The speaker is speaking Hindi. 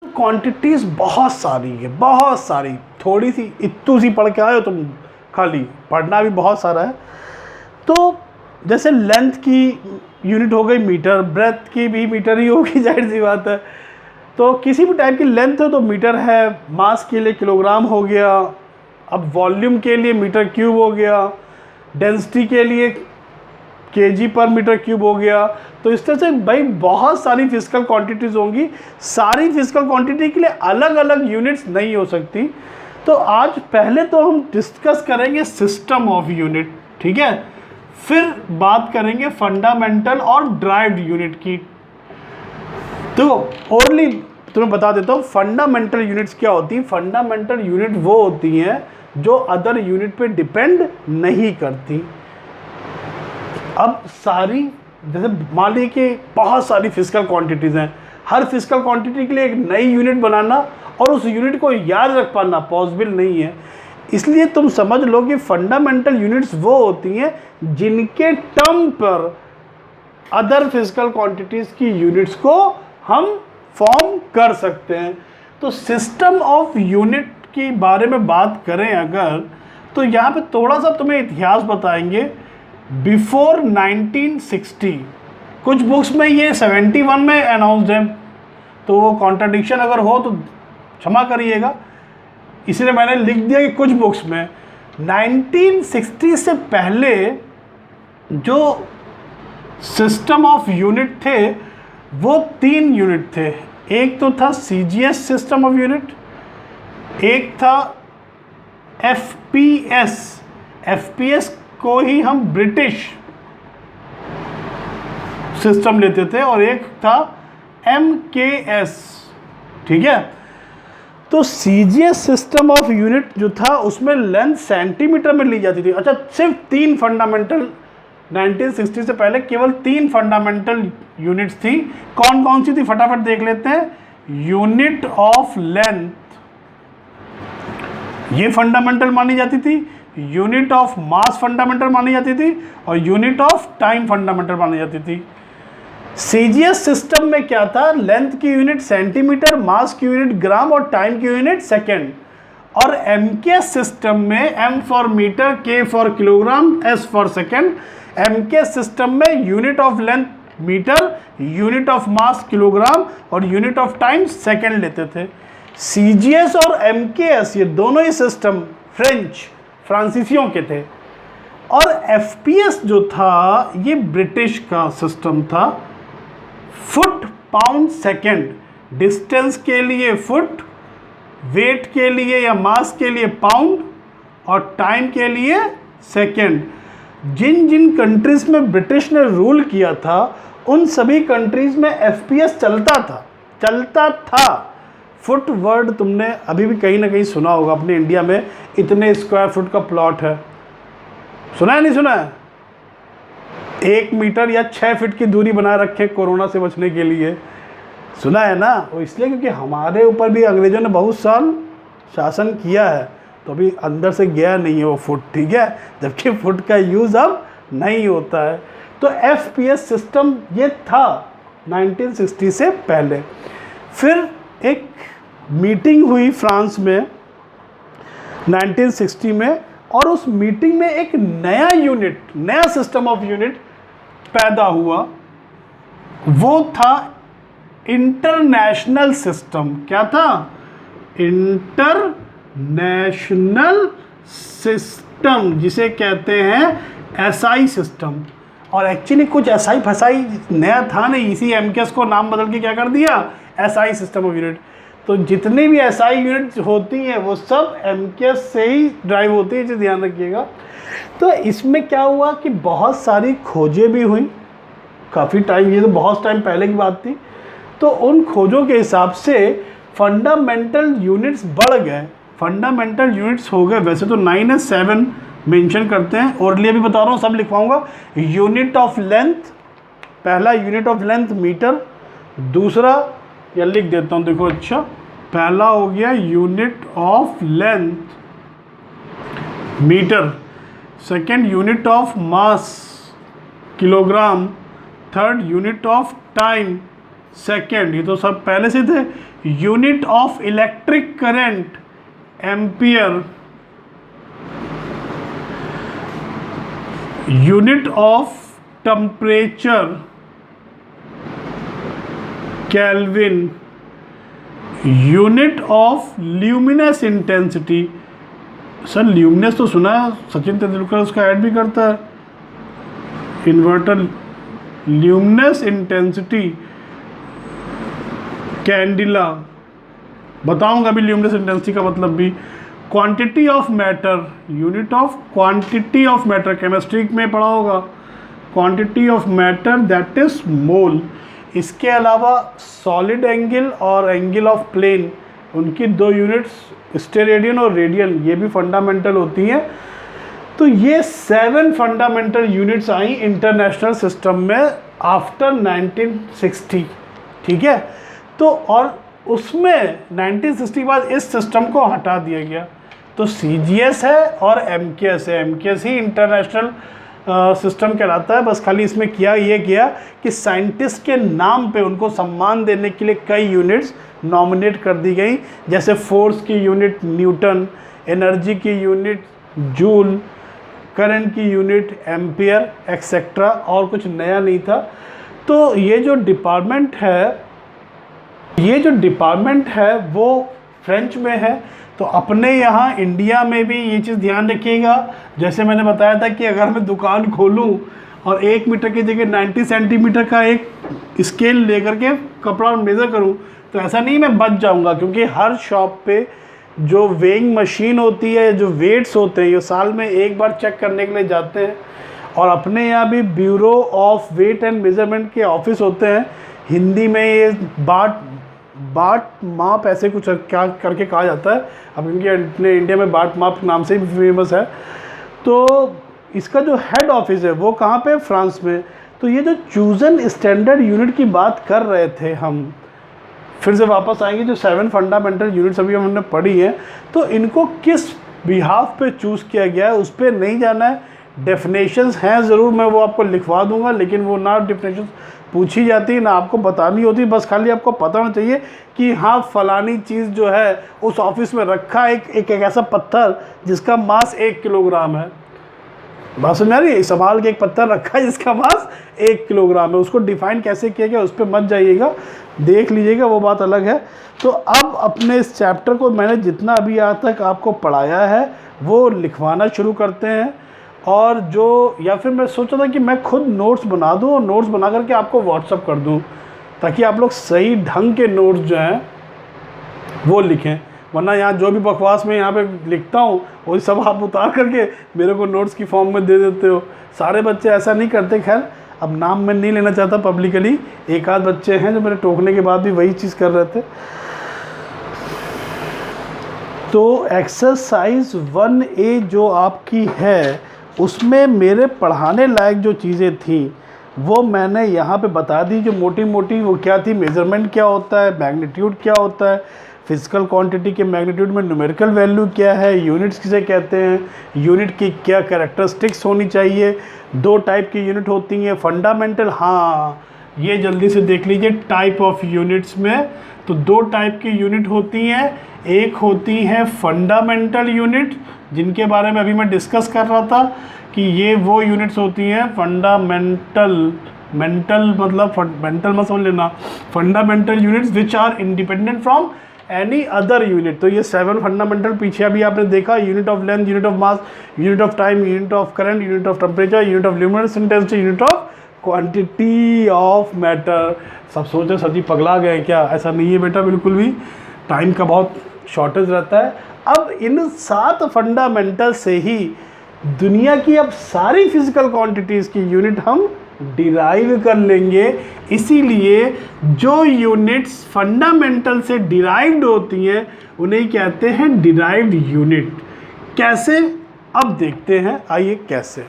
क्वांटिटीज बहुत सारी है, बहुत सारी, थोड़ी सी इत्तू सी पढ़ के आए हो तुम, खाली पढ़ना भी बहुत सारा है। तो जैसे लेंथ की यूनिट हो गई मीटर, ब्रेथ की भी मीटर ही होगी, जाहिर सी बात है। तो किसी भी टाइप की लेंथ हो तो मीटर है, मास के लिए किलोग्राम हो गया, अब वॉल्यूम के लिए मीटर क्यूब हो गया, डेंसिटी के लिए केजी पर मीटर क्यूब हो गया। तो इस तरह से भाई बहुत सारी फिजिकल क्वांटिटीज होंगी, सारी फिजिकल क्वांटिटी के लिए अलग अलग यूनिट्स नहीं हो सकती। तो आज पहले तो हम डिस्कस करेंगे सिस्टम ऑफ यूनिट, ठीक है, फिर बात करेंगे फंडामेंटल और ड्राइव्ड यूनिट की। तो ओरली तुम्हें बता देता हूँ फंडामेंटल यूनिट्स क्या होती हैं। फंडामेंटल यूनिट वो होती हैं जो अदर यूनिट पे डिपेंड नहीं करती। अब सारी, जैसे मान लीजिए कि बहुत सारी फिजिकल क्वांटिटीज़ हैं, हर फिजिकल क्वांटिटी के लिए एक नई यूनिट बनाना और उस यूनिट को याद रख पाना पॉसिबल नहीं है। इसलिए तुम समझ लो कि फंडामेंटल यूनिट्स वो होती हैं जिनके टर्म पर अदर फिजिकल क्वांटिटीज़ की यूनिट्स को हम फॉर्म कर सकते हैं। तो सिस्टम ऑफ यूनिट के बारे में बात करें अगर, तो यहाँ पे थोड़ा सा तुम्हें इतिहास बताएंगे। बिफोर 1960, कुछ बुक्स में ये 71 में अनाउंस्ड है, तो वो कॉन्ट्राडिक्शन अगर हो तो क्षमा करिएगा, इसलिए मैंने लिख दिया कि कुछ बुक्स में 1960 से पहले जो सिस्टम ऑफ यूनिट थे वो 3 यूनिट थे। एक तो था CGS सिस्टम ऑफ यूनिट, एक था FPS, FPS को ही हम ब्रिटिश सिस्टम लेते थे, और एक था MKS, ठीक है। तो CGS सिस्टम ऑफ यूनिट जो था उसमें लेंथ सेंटीमीटर में ली जाती थी। अच्छा, सिर्फ 3 फंडामेंटल, 1960 से पहले केवल 3 फंडामेंटल यूनिट्स थी। कौन कौन सी थी फटाफट देख लेते हैं। यूनिट ऑफ लेंथ ये फंडामेंटल मानी जाती थी, यूनिट ऑफ मास फंडामेंटल मानी जाती थी, और यूनिट ऑफ टाइम फंडामेंटल मानी जाती थी। CGS सिस्टम में क्या था, लेंथ की यूनिट सेंटीमीटर, मास की यूनिट ग्राम और टाइम की यूनिट सेकेंड। और MKS सिस्टम में M for metre, K for kilogram, S for second. MKS system में unit of length metre, unit of mass kilogram और यूनिट ऑफ टाइम सेकेंड लेते थे। CGS और MKS ये दोनों ही सिस्टम फ्रांसीसियों के थे। और FPS जो था ये ब्रिटिश का सिस्टम था। फुट पाउंड सेकेंड, डिस्टेंस के लिए फुट, वेट के लिए या मास के लिए पाउंड, और टाइम के लिए सेकेंड। जिन जिन कंट्रीज में ब्रिटिश ने रूल किया था उन सभी कंट्रीज में FPS चलता था। फुट वर्ड तुमने अभी भी कहीं ना कहीं सुना होगा, अपने इंडिया में इतने स्क्वायर फुट का प्लॉट है, सुना है नहीं सुना है। 1 मीटर या 6 फीट की दूरी बनाए रखे कोरोना से बचने के लिए, सुना है ना। वो इसलिए क्योंकि हमारे ऊपर भी अंग्रेजों ने बहुत साल शासन किया है, तो अभी अंदर से गया नहीं है वो फुट, ठीक है, जबकि फुट का यूज़ अब नहीं होता है। तो FPS सिस्टम ये था 1960 से पहले। फिर एक मीटिंग हुई फ्रांस में 1960 में, और उस मीटिंग में एक नया यूनिट, नया सिस्टम ऑफ यूनिट पैदा हुआ। वो था इंटरनेशनल सिस्टम। क्या था? इंटरनेशनल सिस्टम, जिसे कहते हैं SI सिस्टम। और एक्चुअली कुछ SI फसाई नया था नहीं, इसी MKS को नाम बदल के क्या कर दिया, SI सिस्टम ऑफ यूनिट। तो जितनी भी SI यूनिट्स होती हैं वो सब MKS से ही ड्राइव होती है, जो ध्यान रखिएगा। तो इसमें क्या हुआ कि बहुत सारी खोजें भी हुई काफ़ी टाइम, ये तो बहुत टाइम पहले की बात थी। तो उन खोजों के हिसाब से फंडामेंटल यूनिट्स बढ़ गए, फंडामेंटल यूनिट्स हो गए। वैसे तो 9 है, 7 मेंशन करते हैं, और लिए भी बता रहा हूँ, सब लिखवाऊंगा। यूनिट ऑफ लेंथ, पहला यूनिट ऑफ लेंथ मीटर, दूसरा या लिख देता हूँ, देखो, अच्छा, पहला हो गया unit of length metre, second unit of mass kilogram, third unit of time second, ये तो सब पहले से थे। Unit of electric current ampere, unit of temperature kelvin, unit of luminous intensity. Sir luminous तो सुना है, सचिन तेंदुलकर उसका ऐड भी करता है, इन्वर्टर, ल्यूमिनस इंटेंसिटी कैंडिला, बताऊंगा अभी ल्यूमिनस इंटेंसिटी का मतलब भी। Quantity of matter, unit of quantity of matter, chemistry में पढ़ा होगा, quantity of matter that is mole. इसके अलावा सॉलिड एंगल और एंगल ऑफ प्लेन, उनकी दो यूनिट्स स्टेरेडियन और रेडियन, ये भी फंडामेंटल होती हैं। तो ये 7 फंडामेंटल यूनिट्स आई इंटरनेशनल सिस्टम में आफ्टर 1960, ठीक है। तो और उसमें 1960 के बाद इस सिस्टम को हटा दिया गया, तो CGS है और MKS है। MKS ही इंटरनेशनल सिस्टम कहलाता है। बस खाली इसमें ये किया कि साइंटिस्ट के नाम पे उनको सम्मान देने के लिए कई यूनिट्स नॉमिनेट कर दी गई, जैसे फोर्स की यूनिट न्यूटन, एनर्जी की यूनिट जूल, करंट की यूनिट एम्पियर एक्सेट्रा, और कुछ नया नहीं था। तो ये जो डिपार्टमेंट है वो फ्रेंच में है। तो अपने यहाँ इंडिया में भी ये चीज़ ध्यान रखिएगा, जैसे मैंने बताया था कि अगर मैं दुकान खोलूँ और 1 मीटर की जगह 90 सेंटीमीटर का एक स्केल लेकर के कपड़ा मेज़र करूँ, तो ऐसा नहीं मैं बच जाऊँगा, क्योंकि हर शॉप पे जो वेइंग मशीन होती है, जो वेट्स होते हैं, ये साल में एक बार चेक करने के लिए जाते हैं। और अपने यहाँ भी bureau of weight and measurement के ऑफिस होते हैं, हिंदी में ये बाट माप ऐसे कुछ क्या करके कहा जाता है, अब क्योंकि अपने इंडिया में बाट माप नाम से भी फेमस है। तो इसका जो हेड ऑफिस है वो कहाँ पे, फ्रांस में। तो ये जो चूजन स्टैंडर्ड यूनिट की बात कर रहे थे हम, फिर से वापस आएंगे, जो 7 फंडामेंटल यूनिट्स अभी हमने पढ़ी हैं, तो इनको किस बिहाफ पे चूज़ किया गया है उस पर नहीं जाना है। डेफिनेशंस हैं ज़रूर, मैं वो आपको लिखवा दूंगा, लेकिन वो ना डेफिनेशंस पूछी जाती ना आपको बतानी होती, बस खाली आपको पता होना चाहिए कि हाँ फलानी चीज़ जो है उस ऑफिस में रखा है एक ऐसा पत्थर जिसका मास 1 किलोग्राम है। बात समझ आ रही है, संभाल के एक पत्थर रखा है जिसका मास 1 किलोग्राम है, उसको डिफाइन कैसे किया गया उस पर मत जाइएगा, देख लीजिएगा, वो बात अलग है। तो अब अपने इस चैप्टर को मैंने जितना अभी आज तक आपको पढ़ाया है वो लिखवाना शुरू करते हैं। और जो, या फिर मैं सोचा था कि मैं खुद नोट्स बना दूं और नोट्स बना करके आपको व्हाट्सअप कर दूं, ताकि आप लोग सही ढंग के नोट्स जो हैं वो लिखें। वरना यहाँ जो भी बकवास मैं यहाँ पे लिखता हूँ वही सब आप उतार करके मेरे को नोट्स की फॉर्म में दे देते हो। सारे बच्चे ऐसा नहीं करते, खैर अब नाम मैं नहीं लेना चाहता पब्लिकली, एक आध बच्चे हैं जो मेरे टोकने के बाद भी वही चीज़ कर रहे थे। तो एक्सरसाइज 1A जो आपकी है उसमें मेरे पढ़ाने लायक जो चीज़ें थी वो मैंने यहाँ पे बता दी, जो मोटी मोटी वो क्या थी, मेज़रमेंट क्या होता है, मैग्नीट्यूड क्या होता है, फिजिकल क्वांटिटी के मैग्नीट्यूड में न्यूमेरिकल वैल्यू क्या है, यूनिट्स किसे कहते हैं, यूनिट की क्या कैरेक्टरिस्टिक्स होनी चाहिए, 2 टाइप की यूनिट होती हैं, फंडामेंटल, हाँ ये जल्दी से देख लीजिए टाइप ऑफ यूनिट्स में। तो 2 टाइप की यूनिट होती हैं, एक होती है फंडामेंटल यूनिट, जिनके बारे में अभी मैं डिस्कस कर रहा था कि ये वो यूनिट्स होती हैं फंडामेंटल, मतलब मेंटल मत समझ लेना, fundamental units which are independent from any other unit. तो ये 7 फंडामेंटल पीछे अभी आपने देखा, unit of length, unit of mass, unit of time, unit of current, unit of temperature, unit of luminous intensity, unit of quantity of matter. सब सोचे सर जी पगला गए क्या, ऐसा नहीं है बेटा, बिल्कुल भी, टाइम का बहुत शॉर्टेज रहता है। अब इन 7 फंडामेंटल से ही दुनिया की अब सारी फिजिकल क्वांटिटीज़ की यूनिट हम डिराइव कर लेंगे। इसीलिए जो यूनिट्स फंडामेंटल से डिराइव्ड होती हैं उन्हें कहते हैं डिराइव्ड यूनिट। कैसे, अब देखते हैं, आइए कैसे।